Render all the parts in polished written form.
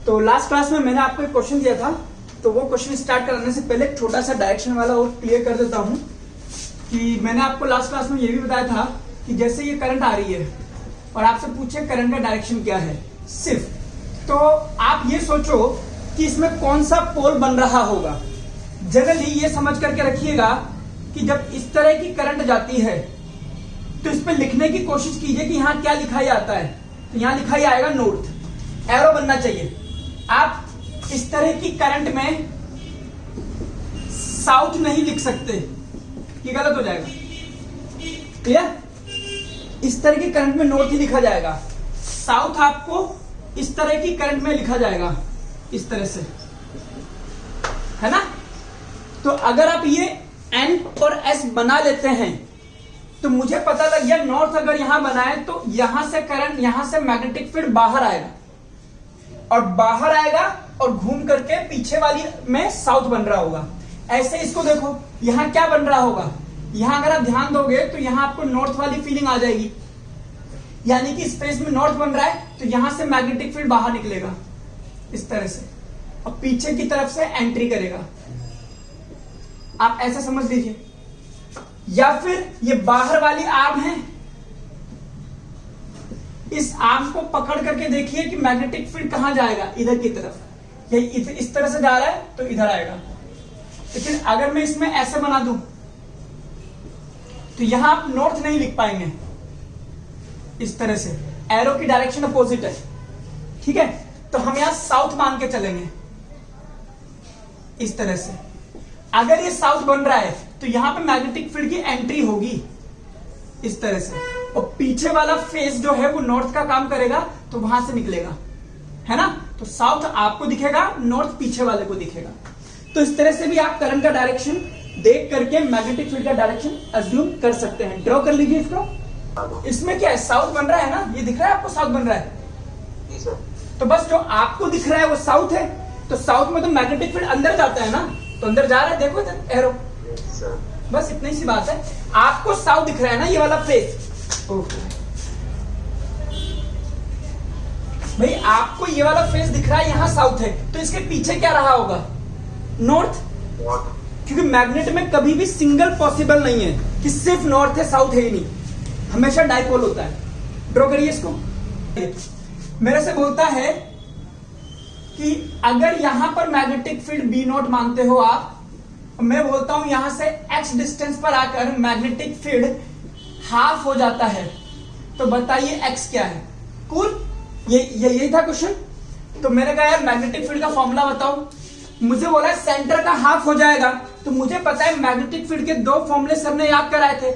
तो last class में मैंने आपको एक क्वेश्चन दिया था, तो वो क्वेश्चन स्टार्ट करने से पहले एक छोटा सा डायरेक्शन वाला और क्लियर कर देता हूँ कि मैंने आपको लास्ट क्लास में ये भी बताया था कि जैसे ये करंट आ रही है और आपसे पूछे करंट का डायरेक्शन क्या है सिर्फ, तो आप ये सोचो कि इसमें कौन सा पोल बन रहा होगा। जनरली ये समझ करके रखिएगा कि जब इस तरह की करंट जाती है तो इस पर लिखने की कोशिश कीजिए कि यहाँ क्या लिखा ही आता है। तो यहाँ लिखा ही आएगा नॉर्थ, एरो बनना चाहिए। आप इस तरह की करंट में साउथ नहीं लिख सकते, ये गलत हो जाएगा। क्लियर? इस तरह की करंट में नॉर्थ ही लिखा जाएगा, साउथ आपको इस तरह की करंट में लिखा जाएगा, इस तरह से, है ना। तो अगर आप ये एन और एस बना लेते हैं तो मुझे पता लग गया नॉर्थ अगर यहां बनाए तो यहां से करंट, यहां से मैग्नेटिक फील्ड बाहर आएगा और बाहर आएगा और घूम करके पीछे वाली में साउथ बन रहा होगा। ऐसे इसको देखो, यहां क्या बन रहा होगा, यहां अगर आप ध्यान दोगे तो यहां आपको नॉर्थ वाली फीलिंग आ जाएगी, यानी कि स्पेस में नॉर्थ बन रहा है तो यहां से मैग्नेटिक फील्ड बाहर निकलेगा इस तरह से और पीछे की तरफ से एंट्री करेगा। आप ऐसा समझ लीजिए। या फिर ये बाहर वाली आर्म है, इस आर्म को पकड़ करके देखिए कि मैग्नेटिक फील्ड कहां जाएगा, इधर की तरफ। ये इस तरह से जा रहा है तो इधर आएगा। लेकिन अगर मैं इसमें ऐसे बना दूं तो यहां आप नॉर्थ नहीं लिख पाएंगे, इस तरह से एरो की डायरेक्शन अपोजिट है, ठीक है। तो हम यहां साउथ मान के चलेंगे इस तरह से। अगर ये साउथ बन रहा है तो यहां पे मैग्नेटिक फील्ड की एंट्री होगी इस तरह से, और पीछे वाला फेस जो है वो नॉर्थ का काम करेगा तो वहां से निकलेगा, है ना। तो साउथ आपको दिखेगा, नॉर्थ पीछे वाले को दिखेगा। तो इस तरह से भी आप करंट का डायरेक्शन देख करके मैग्नेटिक फील्ड का डायरेक्शन अज्यूम कर सकते हैं। ड्रॉ कर लीजिए इसको। इसमें क्या है, साउथ बन रहा है ना, ये दिख रहा है आपको साउथ बन रहा है। तो बस जो आपको दिख रहा है वो साउथ है, तो साउथ में तो मैग्नेटिक फील्ड अंदर जाता है ना, तो अंदर जा रहा है, देखो इधर एरो। बस इतनी सी बात है। आपको साउथ दिख रहा है ना, ये वाला फेस। भाई आपको ये वाला फेस दिख रहा है, यहां साउथ है, तो इसके पीछे क्या रहा होगा, नॉर्थ। क्योंकि मैग्नेट में कभी भी सिंगल पॉसिबल नहीं है कि सिर्फ नॉर्थ है साउथ है ही नहीं, हमेशा डाइपोल होता है। ड्रॉ करिए इसको। मेरे से बोलता है कि अगर यहां पर मैग्नेटिक फील्ड बी नॉट मानते हो आप, मैं बोलता हूं यहां से एक्स डिस्टेंस पर आकर मैग्नेटिक फील्ड हाफ हो जाता है, तो बताइए एक्स क्या है। कूल, यही था क्वेश्चन। तो मैंने कहा यार मैग्नेटिक फील्ड का फॉर्मूला बताओ। मुझे बोला सेंटर का हाफ हो जाएगा, तो मुझे पता है मैग्नेटिक फील्ड के दो फॉर्मूले सर ने याद कराए थे।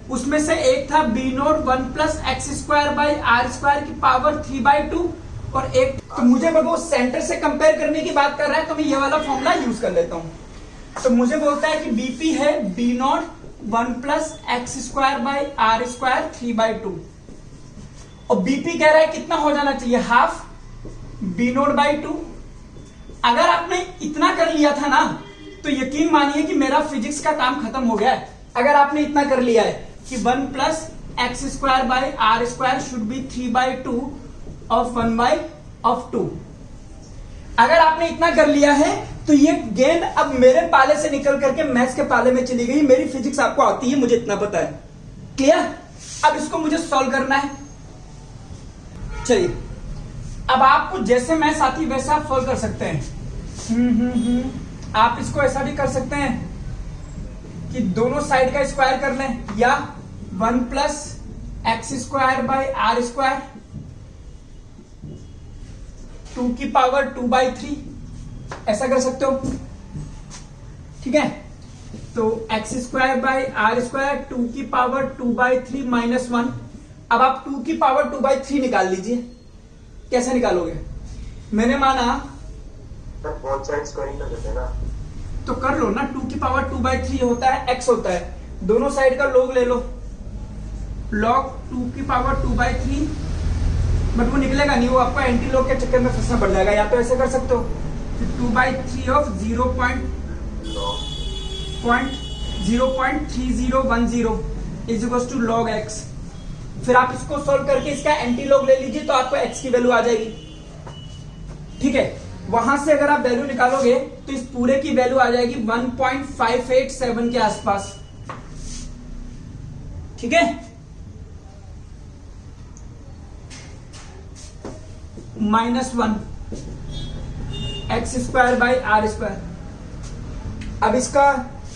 उसमें से एक था बी नॉट 1 + x² की पावर 3/2 और एक, तो मुझे वो सेंटर से कंपेयर करने की बात कर रहा है, तो मैं ये वाला फॉर्मूला यूज कर लेता हूं। तो मुझे बोलता है कि बीपी है बी नॉट 1 + x² 3/2 और बीपी कह रहा है कितना हो जाना चाहिए, हाफ बी नॉट बाई 2। अगर आपने इतना कर लिया था ना तो यकीन मानिए कि मेरा फिजिक्स का काम खत्म हो गया है। अगर आपने इतना कर लिया है कि 1 + x² शुड बी 3/2 ऑफ 1/2। अगर आपने इतना कर लिया है तो ये गेंद अब मेरे पाले से निकल करके मैथ्स के पाले में चली गई। मेरी फिजिक्स आपको आती है, मुझे इतना पता है। क्लियर? अब इसको मुझे सॉल्व करना है। चलिए, अब आपको जैसे मैथ्स आती वैसा आप सॉल्व कर सकते हैं। आप इसको ऐसा भी कर सकते हैं कि दोनों साइड का स्क्वायर कर लें, या 1 + x² 2 की पावर 2/3 ऐसा कर सकते हो, ठीक है। तो x² 2 की पावर 2/3 -1। अब आप 2 की पावर 2/3 निकाल लीजिए। कैसे निकालोगे? मैंने माना बोथ साइड स्क्वायरिंग कर देते हैं ना, तो कर लो ना। 2 की पावर 2/3 होता है, x होता है, दोनों साइड का log ले लो, log 2 की पावर 2/3। बट वो निकलेगा नहीं, वो आपका एंटी लॉग के चक्कर में फंसना पड़ जाएगा। या तो ऐसे कर सकते हो 2/3 of 0.3010 is equal to log x। फिर आप इसको सोल्व करके इसका एंटी लॉग ले लीजिए तो आपको x की वैल्यू आ जाएगी। ठीक है, वहां से अगर आप वैल्यू निकालोगे तो इस पूरे की वैल्यू आ जाएगी 1.587 के आसपास। ठीक है, -1 x square by r square. अब इसका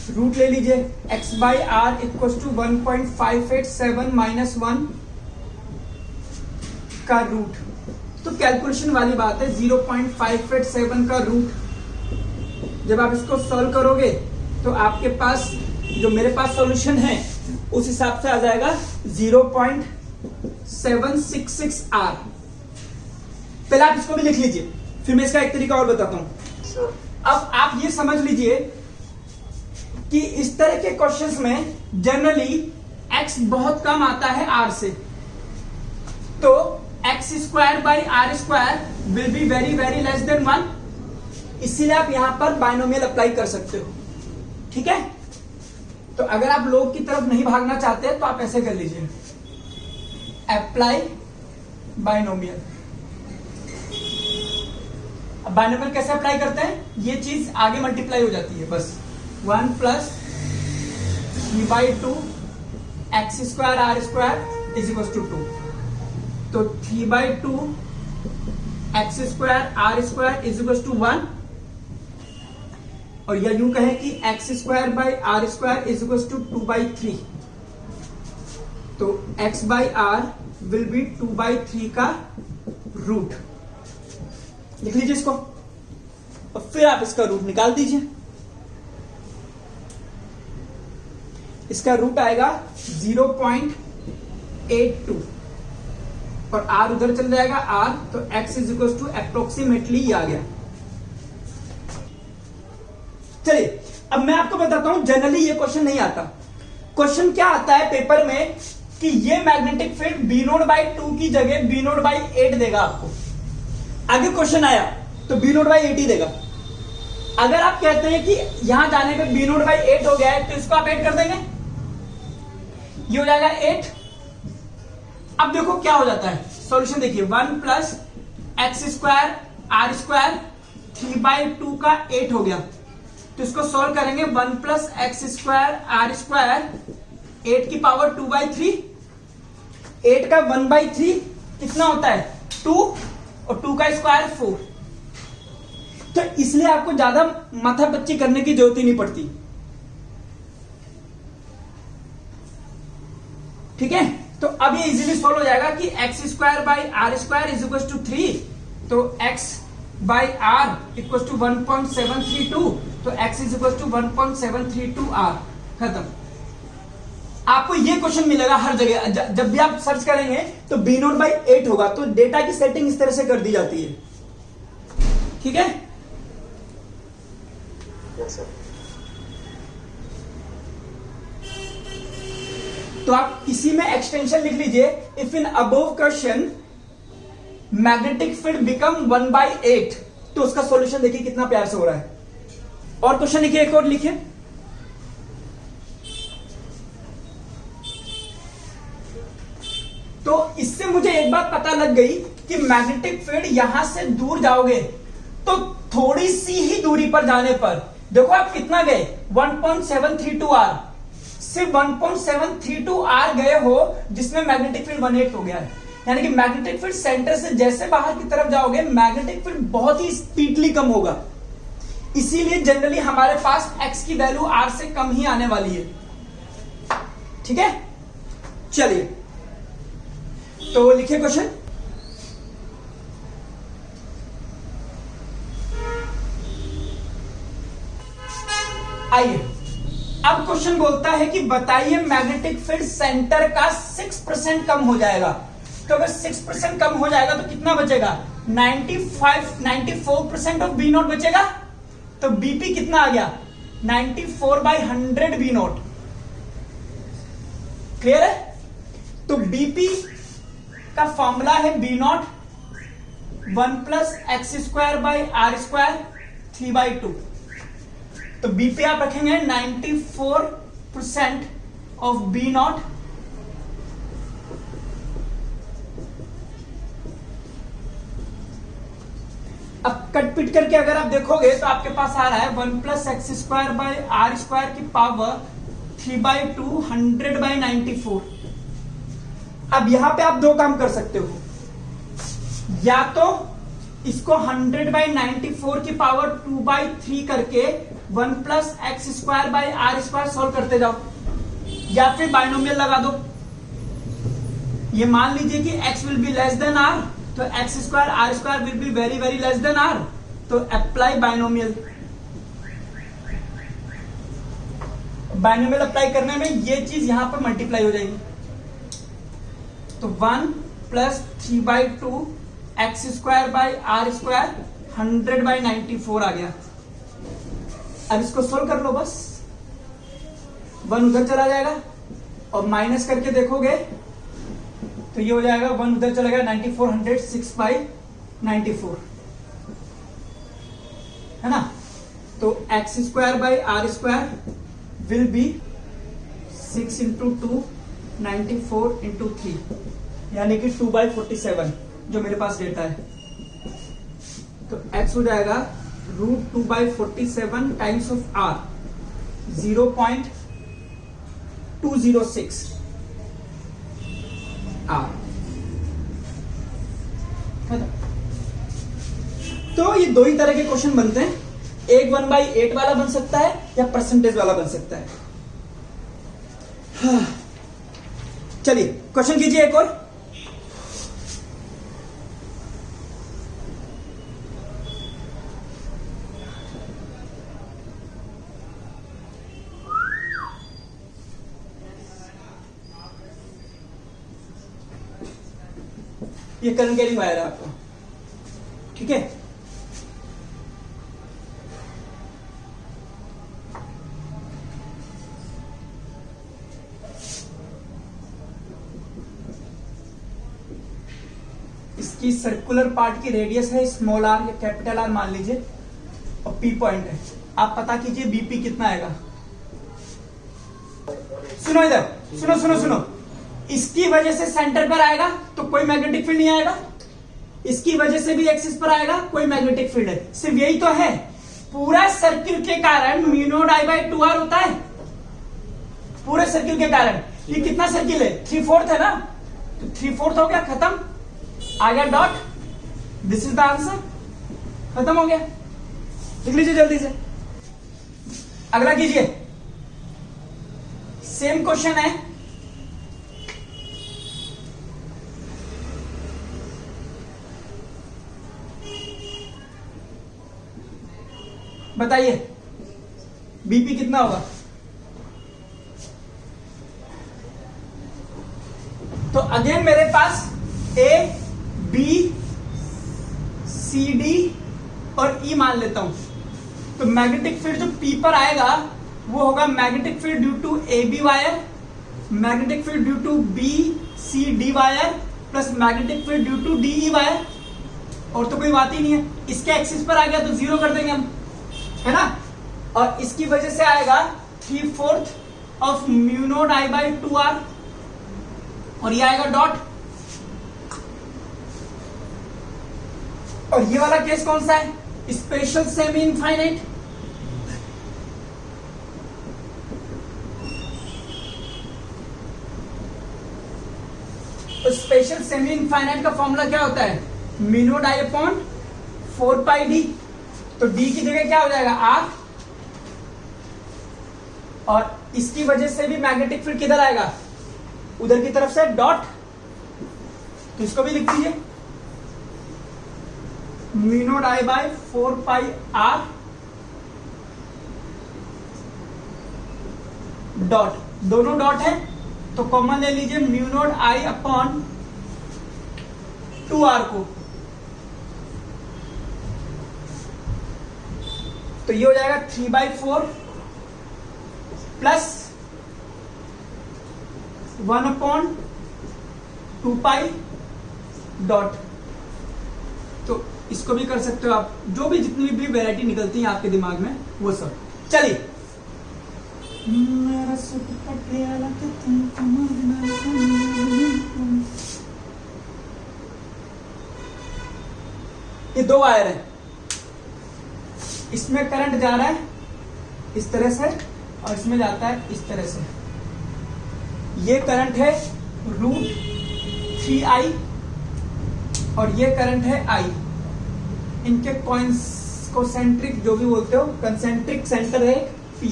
रूट ले लीजिए, x by r equal to 1.587 -1 का रूट। तो कैलकुलेशन वाली बात है, 0.587 का रूट जब आप इसको सॉल्व करोगे तो आपके पास जो मेरे पास सॉल्यूशन है उस हिसाब से आ जाएगा 0.766 आर। पहले आप इसको भी लिख लीजिए, फिर मैं इसका एक तरीका और बताता हूं। अब आप ये समझ लीजिए कि इस तरह के क्वेश्चंस में जनरली x बहुत कम आता है r से, तो x square by r square will be very very less than 1, इसीलिए आप यहां पर बाइनोमियल अप्लाई कर सकते हो। ठीक है, तो अगर आप लोग की तरफ नहीं भागना चाहते तो आप ऐसे कर लीजिए, अप्लाई बाइनोमियल। अब बाइनोमियल कैसे अप्लाई करते हैं, ये चीज आगे मल्टीप्लाई हो जाती है बस। 1 plus 3/2 x square r square is equal to 2, तो 3/2 x square r square is equal to 1, और या यूं कहें कि x square by r square is equal to 2/3, तो x by r will be 2/3 का रूट। लिख लीजिए इसको और फिर आप इसका रूट निकाल दीजिए। इसका रूट आएगा 0.82 और r उधर चल जाएगा r, तो x is equal to approximately ये आ गया। चलिए अब मैं आपको बताता हूं, जनरली ये क्वेश्चन नहीं आता। क्वेश्चन क्या आता है पेपर में कि ये मैग्नेटिक फील्ड B0/2 की जगह B0/8 देगा आपको। आगे क्वेश्चन आया तो B0/8 ही देगा। अगर आप कहते हैं कि यहां जाने पे B0/8 हो गया है तो इसको आप 8 कर देंगे, ये हो जाएगा 8। अब देखो क्या हो जाता है, सॉल्यूशन देखिए, 1 plus x square r square 3/2 का 8 हो गया, तो इसको सॉल्व करेंगे 1 plus x square r square 8 की पावर 2/3, 8 का 1/3 कितना होता है 2, और 2 का स्क्वायर 4। तो इसलिए आपको ज्यादा माथापच्ची करने की जरूरत ही नहीं पड़ती। ठीक है, तो अब ये इजीली सॉल्व हो जाएगा कि x square by r square is equal to 3, तो x by r equal to 1.732, तो x is equal to 1.732 r. खत्म। आपको ये क्वेश्चन मिलेगा हर जगह, जब भी आप सर्च करेंगे तो B0/8 होगा, तो डेटा की सेटिंग इस तरह से कर दी जाती है। ठीक है, यस सर। तो आप इसी में एक्सटेंशन लिख लीजिए, if in above question magnetic field become 1/8, तो उसका सॉल्यूशन देखिए कितना प्यार से हो रहा है। और क्वेश्चन लिखिए, एक और लिखिए, तो इससे मुझे एक बात पता लग गई कि मैग्नेटिक फील्ड यहां से दूर जाओगे तो थोड़ी सी ही दूरी पर जाने पर देखो आप कितना गए 1.732 आर, सिर्फ 1.732 आर गए हो जिसमें मैग्नेटिक फील्ड 1/8 हो गया है। यानी कि मैग्नेटिक फील्ड सेंटर से जैसे बाहर की तरफ जाओगे मैग्नेटिक फील्ड बहुत ही स्पीडली कम होगा, इसीलिए जनरली हमारे पास x की वैल्यू r से कम ही आने वाली है। ठीक है, चलिए तो लिखिए क्वेश्चन। आइए अब क्वेश्चन बोलता है कि बताइए मैग्नेटिक फील्ड सेंटर का 6% कम हो जाएगा, तो अगर 6% कम हो जाएगा तो कितना बचेगा 94% ऑफ B0 बचेगा, तो BP कितना आ गया 94/100 B0। क्लियर है, तो BP का फॉर्मूला है B0 1 plus x square by r square 3/2, तो B पे आप रखेंगे 94% ऑफ B0 अब कट पिट करके अगर आप देखोगे तो आपके पास आ रहा है 1 plus x square by r square की पावर 3/2 100/94। अब यहां पे आप दो काम कर सकते हो, या तो इसको 100/94 की पावर 2/3 करके 1 plus x square by r square solve करते जाओ, या फिर बाइनोमियल लगा दो। ये मान लीजिए कि x will be less than r, तो x square r square will be very very less than r, तो अप्लाई बाइनोमियल। बाइनोमियल अप्लाई करने में ये चीज यहां पर मल्टीप्लाई हो जाएगी, तो 1 plus 3/2 x square by r square 100/94 आ गया। अब इसको सोल्व कर लो बस, 1 उधर चला जाएगा और माइनस करके देखोगे तो ये हो जाएगा 1 उधर चला गया 94 100 6/94 है ना। तो x square by r square will be 6 into 2 94 into 3 यानी कि 2/47 जो मेरे पास डेटा है। तो x हो जाएगा √2/47 टाइम्स ऑफ r 0.206 r। तो ये दो ही तरह के क्वेश्चन बनते हैं, एक 1/8 वाला बन सकता है या परसेंटेज वाला बन सकता है। चलिए क्वेश्चन कीजिए एक और। ये करंट कैरिंग वायर है आपका, ठीक है। इसकी सर्कुलर पार्ट की रेडियस है स्मॉल आर या कैपिटल आर मान लीजिए, और पी पॉइंट है। आप पता कीजिए बीपी कितना आएगा। सुनो इधर, सुनो सुनो सुनो, इसकी वजह से सेंटर पर आएगा तो कोई मैग्नेटिक फील्ड नहीं आएगा, इसकी वजह से भी एक्सिस पर आएगा कोई मैग्नेटिक फील्ड है। सिर्फ यही तो है, पूरा सर्किल के कारण mu naught I by 2r होता है। पूरे सर्किल के कारण ये कितना सर्किल है, 3/4 है ना, तो 3/4 हो गया, खत्म, आ गया dot. This is the answer, खत्म हो गया। लिख लीजिए जल्दी से, अगला कीजिए। सेम क्वेश्चन है, बताइए बीपी कितना होगा। तो अगेन मेरे पास ए बी सी डी और ई मान लेता हूं। तो मैग्नेटिक फील्ड जो पी पर आएगा वो होगा magnetic field due to A B wire, magnetic field due to B C D wire plus magnetic field due to D E wire, और तो कोई बात ही नहीं है। इसके एक्सिस पर आ गया तो 0 कर देंगे हम, है ना। और इसकी वजह से आएगा 3/4 of mu naught I by 2r, और ये आएगा डॉट। और ये वाला केस कौन सा है, स्पेशल सेमी इनफाइनाइट। तो स्पेशल सेमी इनफाइनाइट का फॉर्मूला क्या होता है, mu not I upon 4πd। तो d की जगह क्या हो जाएगा r, और इसकी वजह से भी मैग्नेटिक फील्ड किधर आएगा, उधर की तरफ से डॉट। तो इसको भी लिख दीजिए, mu naught I by 4πr dot. दोनों डॉट है तो कॉमन ले लीजिए mu naught I upon 2r को। तो ये हो जाएगा 3/4 प्लस 1/2π डॉट। तो इसको भी कर सकते हो आप, जो भी जितनी भी वैरायटी निकलती है आपके दिमाग में वो सब। चलिए, ये दो वायर है, इसमें करंट जा रहा है इस तरह से और इसमें जाता है इस तरह से। ये करंट है √3I और ये करंट है I। इनके कोसेंट्रिक जो भी बोलते हो, कंसेंट्रिक सेंटर है P।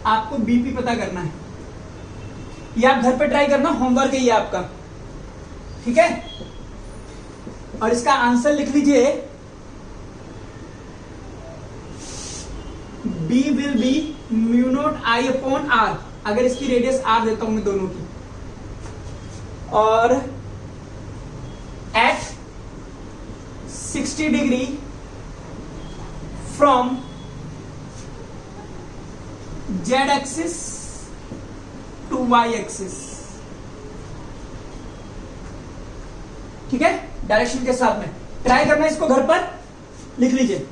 आपको BP पता करना है, ये आप घर पे ट्राई करना, होमवर्क है ये आपका, ठीक है। और इसका आंसर लिख लीजिए, B विल बी μ0I/r। अगर इसकी रेडियस r देता हूं मैं दोनों की, और at 60 degree from z axis to y axis, ठीक है, डायरेक्शन के साथ में ट्राई करना। इसको घर पर लिख लीजिए।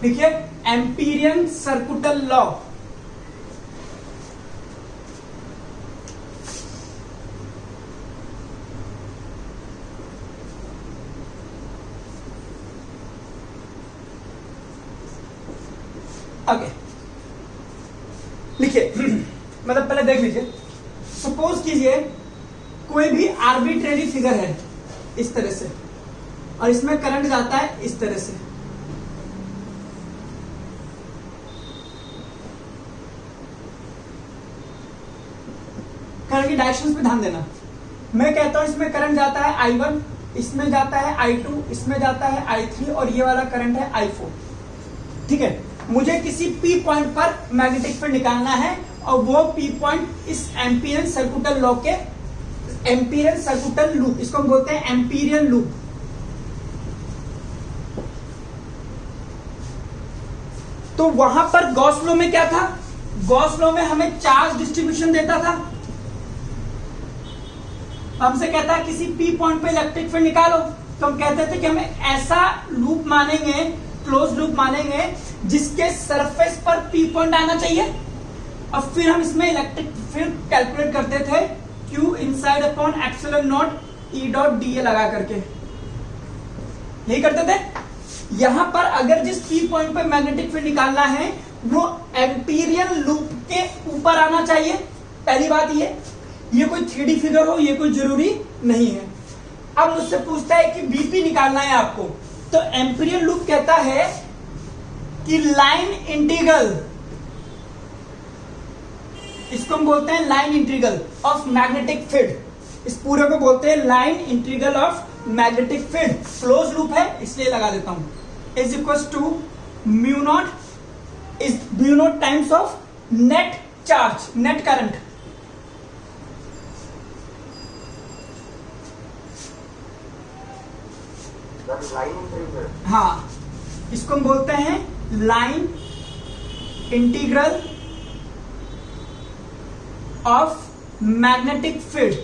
देखिए, एम्पीरियन सर्कुटल लॉ, ओके लिखिए। मतलब पहले देख लीजिए, सपोज कीजिए कोई भी आर्बिट्रेरी फिगर है इस तरह से, और इसमें करंट जाता है इस तरह से। करंट की डायरेक्शंस पे ध्यान देना। मैं कहता हूं इसमें करंट जाता है I1, इसमें जाता है I2, इसमें जाता है I3 और ये वाला करंट है I4, ठीक है। मुझे किसी P पॉइंट पर मैग्नेटिक फील्ड निकालना है और वो P पॉइंट इस एम्पीरियन सर्कुटल लॉ के, एम्पीरियन सर्कुटल लूप, इसको हम बोलते हैं एम्पीरियन लूप। तो वहां पर गॉस लॉ में क्या था, गॉस लॉ में हमें चार्ज डिस्ट्रीब्यूशन देता था। हमसे कहता है किसी P पॉइंट पे इलेक्ट्रिक फील्ड निकालो, तो हम कहते थे कि हमें ऐसा लूप मानेंगे, क्लोज लूप मानेंगे जिसके सरफेस पर P पॉइंट आना चाहिए, और फिर हम इसमें इलेक्ट्रिक फील्ड कैलकुलेट करते थे Q inside upon epsilon not E dot dA लगा करके, यही करते थे। यहां पर अगर जिस P पॉइंट पे मैग्नेटिक फील्ड निकालना है वो एम्पीरियन लूप के ऊपर आना चाहिए। पहली बात ये कोई 3D फिगर हो, ये कोई जरूरी नहीं है। अब मुझसे पूछता है कि BP निकालना है आपको, तो एम्पीरियन लूप कहता है कि लाइन इंटीग्रल, इसको हम बोलते हैं line integral of magnetic field. इस पूरे को बोलते हैं line integral of magnetic field. Close loop है इसलिए लगा देता हूं, is equal to mu naught times of net charge, net current. हाँ, इसको हम बोलते हैं line integral of magnetic field.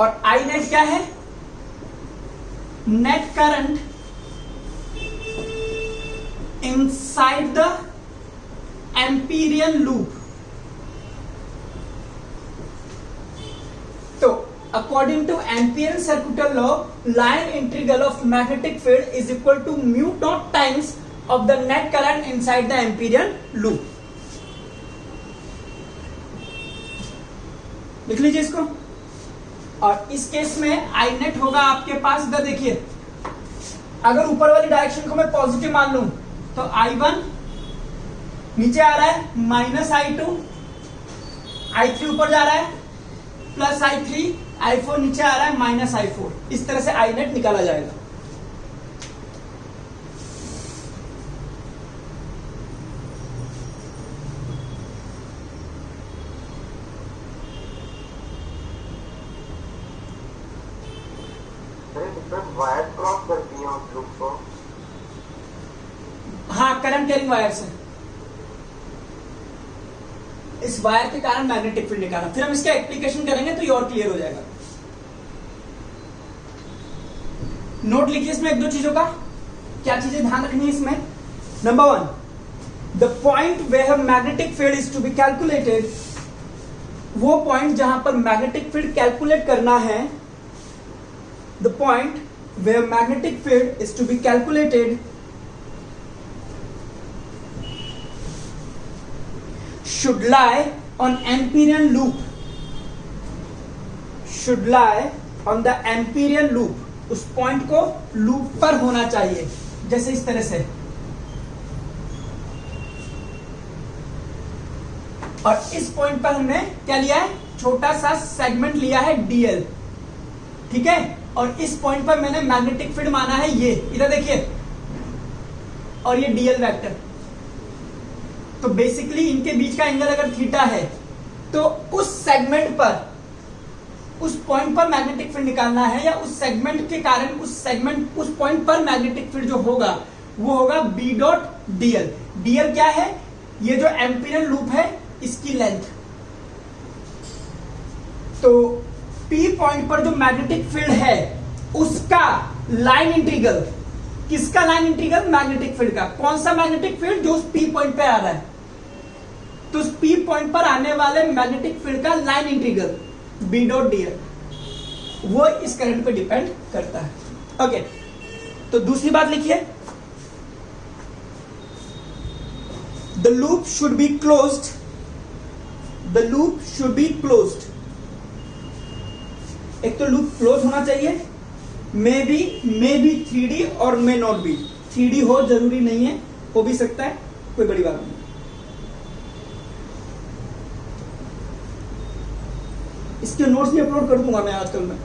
और आई नेट क्या है, net current inside the Amperian loop. तो according to Amperian circular law, line integral of magnetic field is equal to mu naught times of the net current inside the Amperian loop. लिख लीजिए इसको। और इस case में आई net होगा आपके पास, इधर देखिए, अगर ऊपर वाली डायरेक्शन को मैं पॉजिटिव मान लूं तो I1 नीचे आ रहा है माइनस I2, I3 ऊपर जा रहा है प्लस I3, I4 नीचे आ रहा है माइनस I4। इस तरह से आई नेट निकाला जाएगा। वायर क्रॉस करती है उस लूप को। हाँ, करंट कैरिंग वायर से इस वायर के कारण मैग्नेटिक फील्ड निकाला। फिर हम इसका एप्लीकेशन करेंगे तो ये और क्लियर हो जाएगा। नोट लिखिए इसमें एक दो चीजों का, क्या चीजें ध्यान रखनी है इसमें। Number 1, the point where magnetic field is to be calculated वो पॉइंट जहां पर मैग्नेटिक फील्ड कैलकुलेट करना है, the point where magnetic field is to be calculated should lie on Amperian loop, should lie on the Amperian loop. उस point को loop पर होना चाहिए, जैसे इस तरह से। और इस पॉइंट पर हमने क्या लिया है, छोटा सा सेगमेंट लिया है dl, ठीक है। और इस पॉइंट पर मैंने मैग्नेटिक फील्ड माना है ये, इधर देखिए, और ये dl वेक्टर। तो बेसिकली इनके बीच का एंगल अगर थीटा है, तो उस सेगमेंट पर, उस पॉइंट पर मैग्नेटिक फील्ड निकालना है, या उस सेगमेंट के कारण उस पॉइंट पर मैग्नेटिक फील्ड जो होगा वो होगा B डॉट dl। dl क्या है, ये जो एम्पीरियन लूप है इसकी लेंथ। तो P पॉइंट पर जो मैग्नेटिक फील्ड है उसका लाइन इंटीग्रल, किसका लाइन इंटीग्रल, मैग्नेटिक फील्ड का। कौन सा मैग्नेटिक फील्ड, जो उस P पॉइंट पे आ रहा है। तो उस P पॉइंट पर आने वाले मैग्नेटिक फील्ड का line integral B dot dl वो इस करंट पे डिपेंड करता है। ओके, तो दूसरी बात लिखिए, the loop should be closed, the loop should be closed. एक तो लूप क्लोज होना चाहिए, मे बी 3D और मे नॉट बी। 3D हो जरूरी नहीं है, हो भी सकता है, कोई बड़ी बात नहीं। इसके नोट्स भी अपलोड कर दूंगा मैं आजकल में,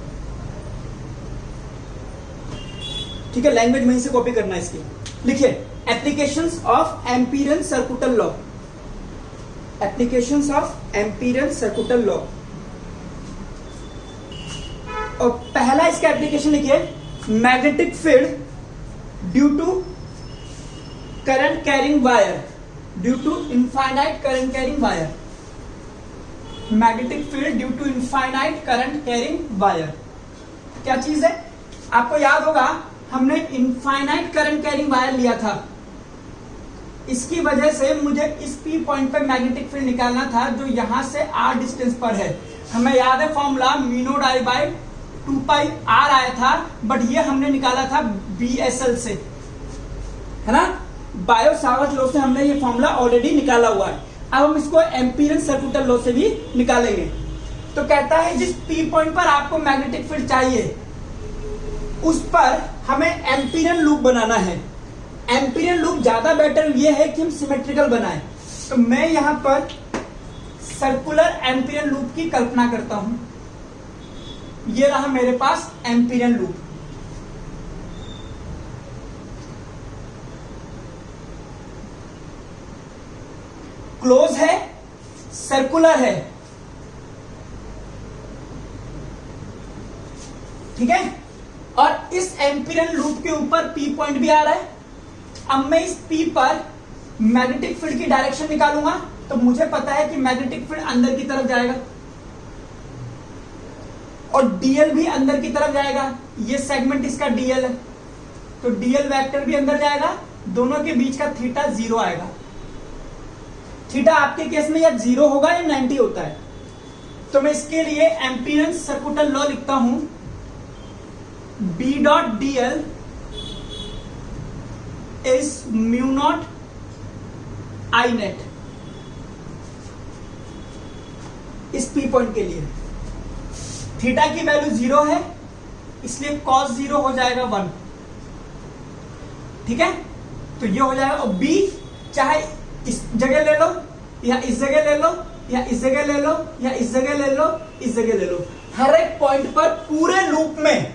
ठीक है। लैंग्वेज वहीं से कॉपी करना है इसकी। लिखिए, applications of Amperian circuital law, applications of Amperian circuital law. और पहला इसका एप्लीकेशन लिखिए, magnetic field due to current carrying wire, due to infinite current carrying wire, magnetic field due to infinite current carrying wire. क्या चीज है, आपको याद होगा हमने इनफाइनाइट करंट कैरिंग वायर लिया था। इसकी वजह से मुझे इस P पॉइंट पर मैग्नेटिक फील्ड निकालना था, जो यहां से R डिस्टेंस पर है। हमें याद है formula mu I by 2 pi R आया था, बट ये हमने निकाला था BSL से, है ना। बायो सावर्ट लॉ से हमने ये फॉर्मूला ऑलरेडी निकाला हुआ है। अब हम इसको एम्पीरियन सर्कुटल लॉ से भी निकालेंगे। तो कहता है जिस P पॉइंट पर आपको मैग्नेटिक फील्ड चाहिए, उस पर हमें एम्पीरियन लूप बनाना है। एम्पीरियन लूप ज्यादा बेटर ये है कि हम सिमेट्रिकल बनाएं। तो मैं यहां पर सर्कुलर एम्पीरियन लूप की कल्पना करता हूं। ये रहा मेरे पास एम्पीरियन लूप। क्लोज है, सर्कुलर है, ठीक है। और इस एम्पीरियन लूप के ऊपर P पॉइंट भी आ रहा है। अब मैं इस P पर मैग्नेटिक फील्ड की डायरेक्शन निकालूंगा, तो मुझे पता है कि मैग्नेटिक फील्ड अंदर की तरफ जाएगा और dl भी अंदर की तरफ जाएगा। ये सेगमेंट इसका dl है, तो dl वेक्टर भी अंदर जाएगा। दोनों के बीच का थीटा 0 आएगा। थीटा आपके केस में या 0 होगा या 90 होता है। तो मैं इसके लिए एम्पीरियन सर्कुटल लॉ लिखता हूं, B dot dl is mu naught I net. इस P पॉइंट के लिए थीटा की वैल्यू 0 है, इसलिए cos 0 हो जाएगा 1, ठीक है। तो ये हो जाएगा। और B चाहे इस जगह ले लो, या इस जगह ले लो, या इस जगह ले लो, या इस जगह ले लो, इस जगह ले लो। हर एक पॉइंट पर, पूरे लूप में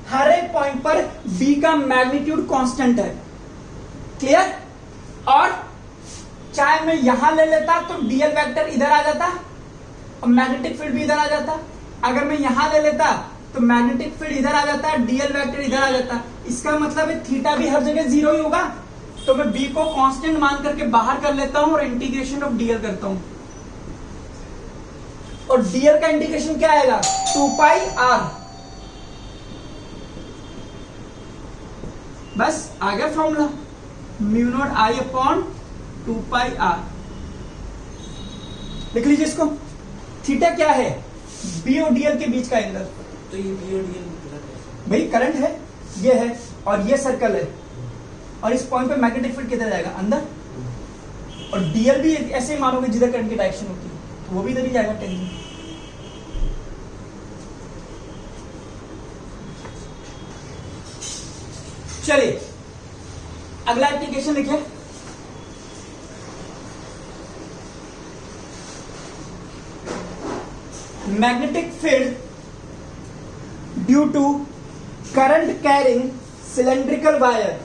हर एक पॉइंट पर B का मैग्नीट्यूड कांस्टेंट है। क्लियर। और चाहे मैं यहां ले लेता तो dl वेक्टर इधर आ जाता और मैग्नेटिक फील्ड भी इधर आ जाता। अगर मैं यहां ले लेता तो मैग्नेटिक फील्ड इधर आ जाता, dl वेक्टर इधर आ जाता। इसका मतलब है थीटा भी हर जगह 0 ही होगा। तो मैं B को कांस्टेंट मान करके बाहर कर लेता हूं और इंटीग्रेशन ऑफ dl करता हूं। और dl का इंटीग्रेशन क्या आएगा, 2 पाई R। बस आ गया formula, mu naught I upon 2 pi R। लिख लीजिए इसको। थीटा क्या है? बी और डीएल के बीच का एंगल। तो ये बी और डीएल निकला कैसे? भाई करंट है, ये है और ये सर्कल है, और इस पॉइंट पे मैग्नेटिक फील्ड किधर जाएगा? अंदर। और डीएल भी ऐसे ही मानोगे जिधर करंट की डायरेक्शन होती है, तो वो भी इधर ही जाएगा टेंजेंट। चलिए अगला एप्लीकेशन लिखे। Magnetic field due to current carrying cylindrical wire.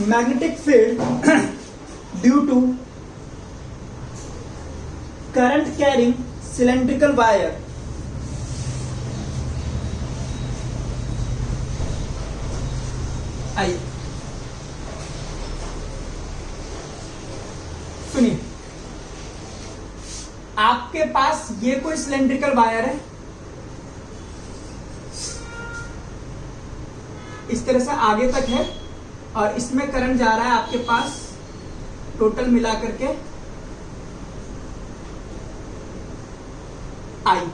Magnetic field due to current carrying cylindrical wire. आइए सुनिए, आपके पास ये कोई सिलेंड्रिकल वायर है, इस तरह से आगे तक है, और इसमें करंट जा रहा है आपके पास टोटल मिला करके आई।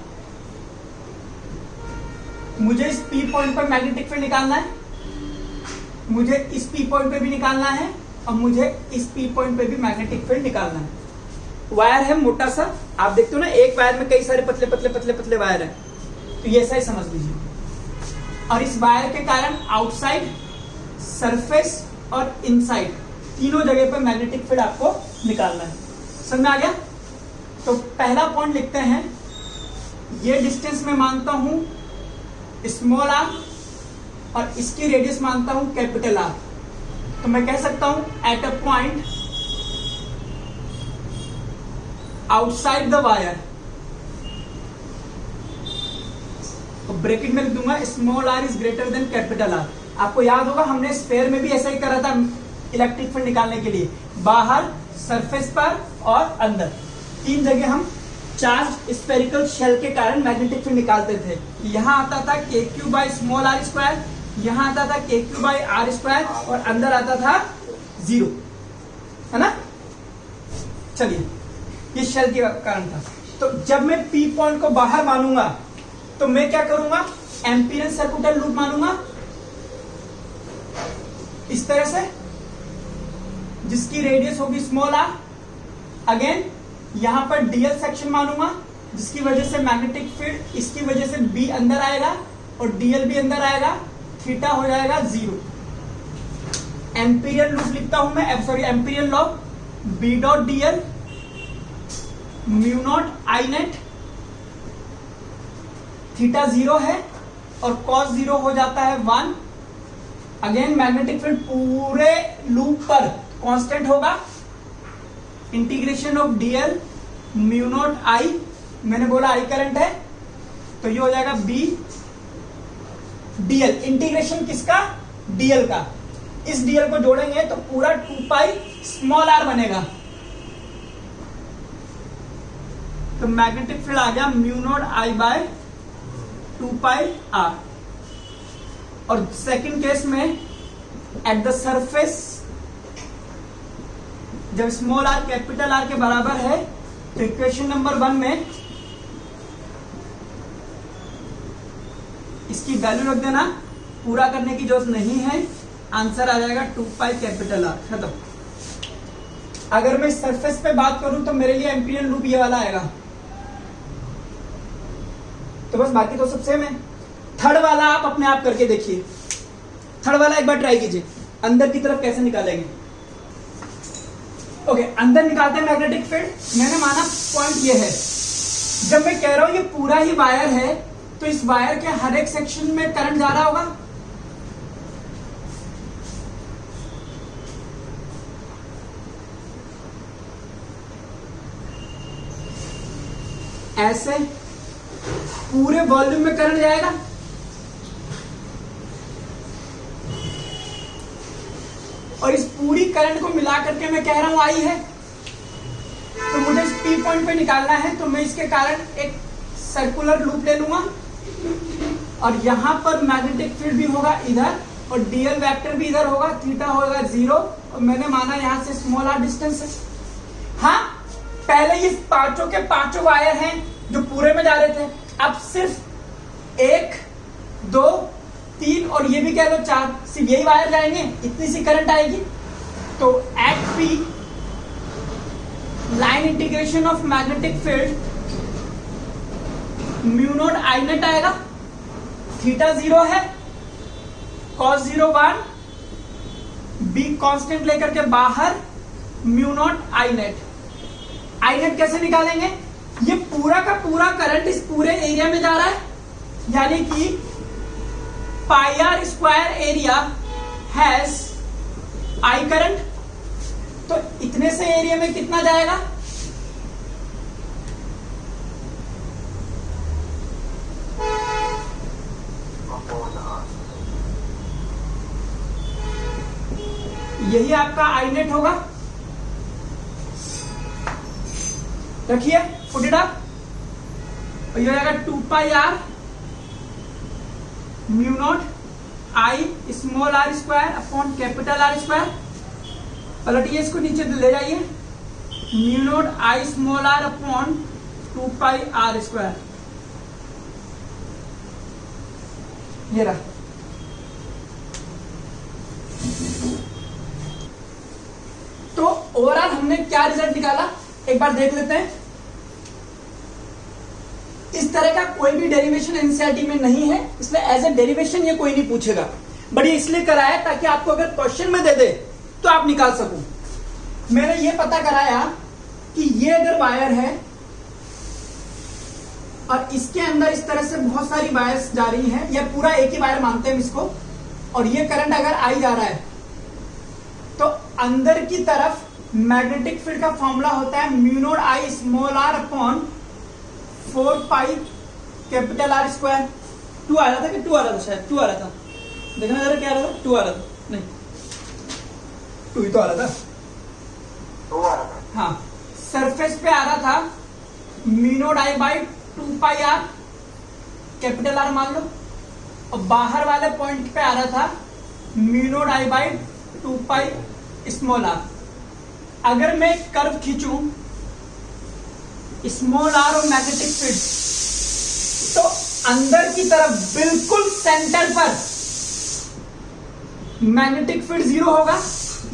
मुझे इस पी पॉइंट पर मैग्नेटिक फील्ड निकालना है, मुझे इस पी पॉइंट पे भी निकालना है, और मुझे इस पी पॉइंट पे भी मैग्नेटिक फील्ड निकालना है। वायर है मोटा सा, आप देखते हो ना, एक वायर में कई सारे पतले पतले पतले पतले वायर है, तो ये ऐसा ही समझ लीजिए। और इस वायर के कारण आउटसाइड, सरफेस और इनसाइड तीनों जगह पर मैग्नेटिक फील्ड आपको निकालना है। समझ में आ गया? तो पहला पॉइंट लिखते हैं, ये डिस्टेंस मैं मानता हूं स्मॉल आर, और इसकी रेडियस मानता हूं कैपिटल आर। तो मैं कह सकता हूं at a point outside the wire, तो ब्रैकेट में लिख दूंगा small r is greater than capital r. आपको याद होगा हमने स्फेयर में भी ऐसा ही करा था इलेक्ट्रिक फील्ड निकालने के लिए, बाहर, सरफेस पर और अंदर, तीन जगह हम चार्ज स्फेरिकल शेल के कारण मैग्नेटिक फील्ड निकालते थे। यहां आता था k q by small r square, यहां आता था k q by r square, और अंदर आता था 0, है ना? चलिए, ये शेल के कारण था। तो जब मैं पी पॉइंट को बाहर मानूंगा तो मैं क्या करूंगा? एम्पीरियन सर्कुलर लूप मानूंगा इस तरह से, जिसकी रेडियस होगी स्मॉल आर। अगेन यहां पर डीएल सेक्शन मानूंगा, जिसकी वजह से मैग्नेटिक फील्ड, इसकी वजह से बी अंदर आएगा और डीएल भी अंदर आएगा, थीटा हो जाएगा 0। एम्पीरियल लूप लिखता हूं मैं, sorry Amperian law, B dot dl mu naught I net, theta 0 है और कॉस 0 हो जाता है 1। अगेन मैग्नेटिक फील्ड पूरे लूप पर कांस्टेंट होगा, integration of dl mu naught I, मैंने बोला आई करंट है, तो ये हो जाएगा बी डीएल। इंटीग्रेशन किसका? डीएल का। इस डीएल को जोड़ेंगे तो पूरा 2 पाई स्मॉल आर बनेगा, तो मैग्नेटिक फील्ड आ गया mu naught I by 2 pi r. और सेकंड केस में एट द सरफेस, जब स्मॉल आर कैपिटल आर के बराबर है, तो इक्वेशन नंबर 1 में इसकी वैल्यू रख देना, पूरा करने की जरूरत नहीं है, आंसर आ जाएगा 2 पाई कैपिटल आर, खत्म। अगर मैं सरफेस पे बात करूं तो मेरे लिए एम्पीरियल लूप ये वाला आएगा, तो बस बाकी तो सब सेम है। थर्ड वाला आप अपने आप करके देखिए, थर्ड वाला एक बार ट्राई कीजिए, अंदर की तरफ कैसे निकालेंगे। ओके, अंदर निकालते हैं मैग्नेटिक फील्ड। मैंने माना पॉइंट ये है, जब मैं कह रहा हूं ये पूरा ही वायर है, तो इस वायर के हर एक सेक्शन में करंट जा रहा होगा। ऐसे पूरे वॉल्यूम में करंट जाएगा, और इस पूरी करंट को मिला करके मैं कह रहा हूं आई है, तो मुझे इस पी पॉइंट पे निकालना है, तो मैं इसके कारण एक सर्कुलर लूप ले लूंगा, और यहां पर मैग्नेटिक फील्ड भी होगा इधर, और डीएल वेक्टर भी इधर होगा, थीटा होगा 0, और मैंने माना यहां से स्मॉल आर डिस्टेंस है। हाँ, पहले ये पांचों के पांचों वायर हैं जो पूरे में जा रहे थे, अब सिर्फ 1 2 3 और ये भी कह लो 4, सिर्फ यही वायर जाएंगे, इतनी सी करंट आएगी। तो at P line integration of magnetic field mu naught I net आएगा, थीटा 0 है, cos 0 1, बी कांस्टेंट लेकर के बाहर mu naught I net. I net कैसे निकालेंगे? ये पूरा का पूरा करंट इस पूरे एरिया में जा रहा है, यानी कि pi r square area has I current, तो इतने से एरिया में कितना जाएगा? यही आपका आई नेट होगा। रखिए, पुट इट अप, और ये हो जाएगा 2 pi r mu naught I small r square upon capital r square. पलटिए इसको, नीचे ले जाइए, mu naught I small r upon 2 pi r square. ये रहा। तो ओवरऑल हमने क्या रिजल्ट निकाला, एक बार देख लेते हैं। इस तरह का कोई भी डेरिवेशन एनसीईआरटी में नहीं है, इसलिए एज ए डेरिवेशन ये कोई नहीं पूछेगा, बट ये इसलिए कराया ताकि आपको अगर क्वेश्चन में दे दे तो आप निकाल सको। मैंने ये पता कराया कि ये अगर वायर है और इसके अंदर इस तरह से बहुत सारी वायर्स जा रही हैं, या पूरा एक ही वायर मानते हैं इसको, और ये करंट अगर आई जा रहा है, तो अंदर की तरफ मैग्नेटिक फील्ड का फॉर्मूला होता है mu naught I small r upon 4 pi capital r square. 2 आ रहा था कि 2 आ रहा था, शायद 2 आ रहा था, देखना जरा क्या आ रहा था, 2 आ रहा था, नहीं 2 ही तो आ रहा था, 2 आ रहा था। हाँ, सरफेस पे आ रहा था mu naught I by 2 pi are capital are मान लो, और बाहर वाले पॉइंट पे आ रहा था mu naught I by 2 pi small r. अगर मैं कर्व खींचूं स्मॉल आर और मैग्नेटिक फील्ड, तो अंदर की तरफ बिल्कुल सेंटर पर मैग्नेटिक फील्ड 0 होगा।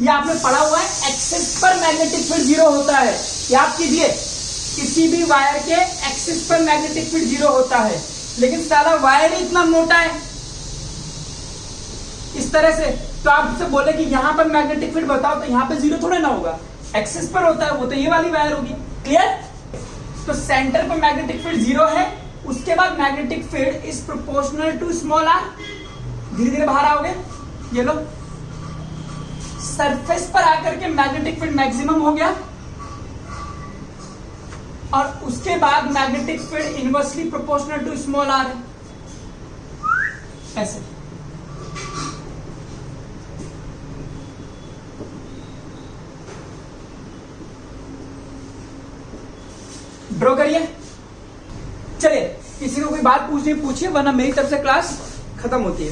ये आपने पढ़ा हुआ है, एक्सिस पर मैग्नेटिक फील्ड 0 होता है, याद कीजिए, किसी भी वायर के एक्सिस पर मैग्नेटिक फील्ड 0 होता है, लेकिन सारा वायर ही इतना मोटा है इस तरह से, तो आप उससे बोले कि यहां पर मैग्नेटिक फील्ड बताओ, तो यहां पे 0 थोड़ा ना होगा, एक्सिस पर होता है, वो तो ये वाली वायर होगी। क्लियर? तो सेंटर पर मैग्नेटिक फील्ड 0 है, उसके बाद magnetic field is proportional to small r. धीरे धीरे बाहर आओगे, ये लो, सरफेस पर आकर के मैग्नेटिक फील्ड मैक्सिमम हो गया, और उसके बाद magnetic field inversely proportional to small r है, ऐसे। ड्रॉ करिए। चलिए, किसी को कोई बात पूछनी पूछिए, वरना मेरी तरफ से क्लास खत्म होती है।